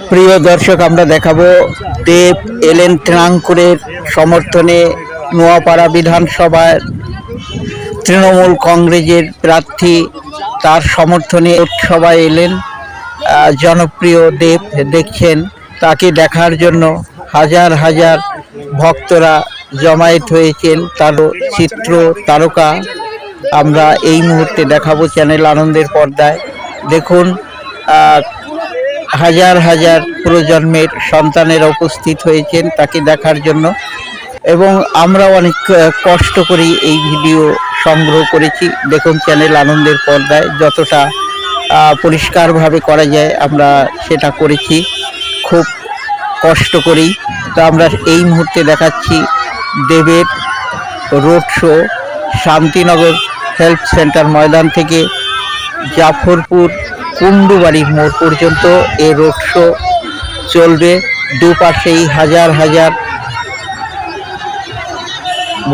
প্রিয় দর্শক, আমরা দেখাবো দেব এলেন ট্রাঙ্কুরের সমর্থনে নোয়াপাড়া বিধানসভায় তৃণমূল কংগ্রেসের প্রার্থী, তার সমর্থনে সভায় এলেন জনপ্রিয় দেব। দেখছেন, তাকে দেখার জন্য হাজার হাজার ভক্তরা জমায়েত হয়েছেন। তার চিত্র তারকা আমরা এই মুহূর্তে দেখাবো চ্যানেল আনন্দের পর্দায়। দেখুন, হাজার হাজার প্রজন্মের সন্তানেরা উপস্থিত হয়েছেন তাকে দেখার জন্য, এবং আমরা অনেক কষ্ট করে এই ভিডিও সংগ্রহ করেছি। দেখুন চ্যানেল আনন্দের পর্দায় যতটা পরিষ্কারভাবে করা যায় আমরা সেটা করেছি, খুব কষ্ট করেই। তো আমরা এই মুহূর্তে দেখাচ্ছি দেবের road show. Shantinagar health centre ময়দান থেকে জাফরপুর কুণ্ডুবাড়ির মোড় পর্যন্ত এই রোড শো চলবে। দুপাশেই হাজার হাজার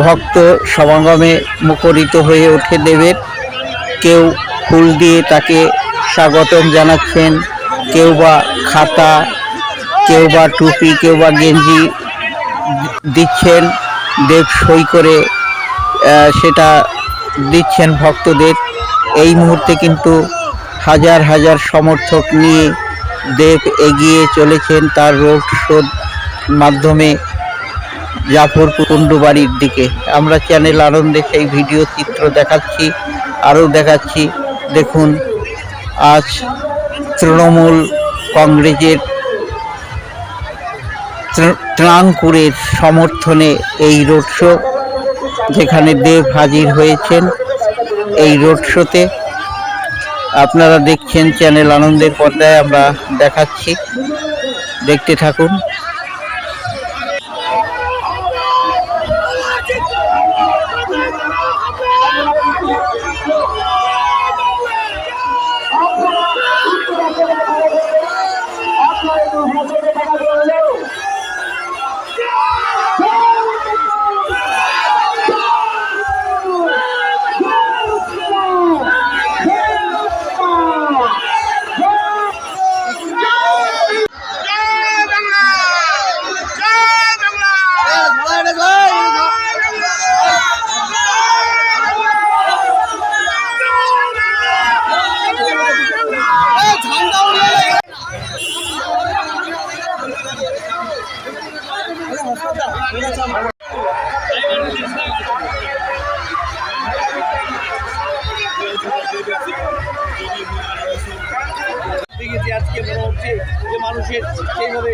ভক্ত সমাগমে মুখরিত হয়ে ওঠে দেবের। কেউ ফুল দিয়ে তাকে স্বাগতম জানাচ্ছেন, কেউ বা খাতা, কেউ বা টুপি, কেউ বা গেঞ্জি দিচ্ছেন। দেব সই করে সেটা দিচ্ছেন ভক্তদের। এই মুহূর্তে কিন্তু হাজার হাজার সমর্থক নিয়ে দেব এগিয়ে চলেছেন তার রোড শোর মাধ্যমে জাফরপুর কুণ্ডুবাড়ির দিকে। আমরা চ্যানেল আনন্দে সেই ভিডিও চিত্র দেখাচ্ছি, আরও দেখাচ্ছি। দেখুন, আজ তৃণমূল কংগ্রেসের ট্রাঙ্কুরের সমর্থনে এই রোড শো, যেখানে দেব হাজির হয়েছেন এই রোড শোতে। আপনারা দেখছেন চ্যানেল আনন্দের পর্দায়, আমরা দেখাচ্ছি, দেখতে থাকুন। আজকে মনে হচ্ছে যে মানুষের সেইভাবে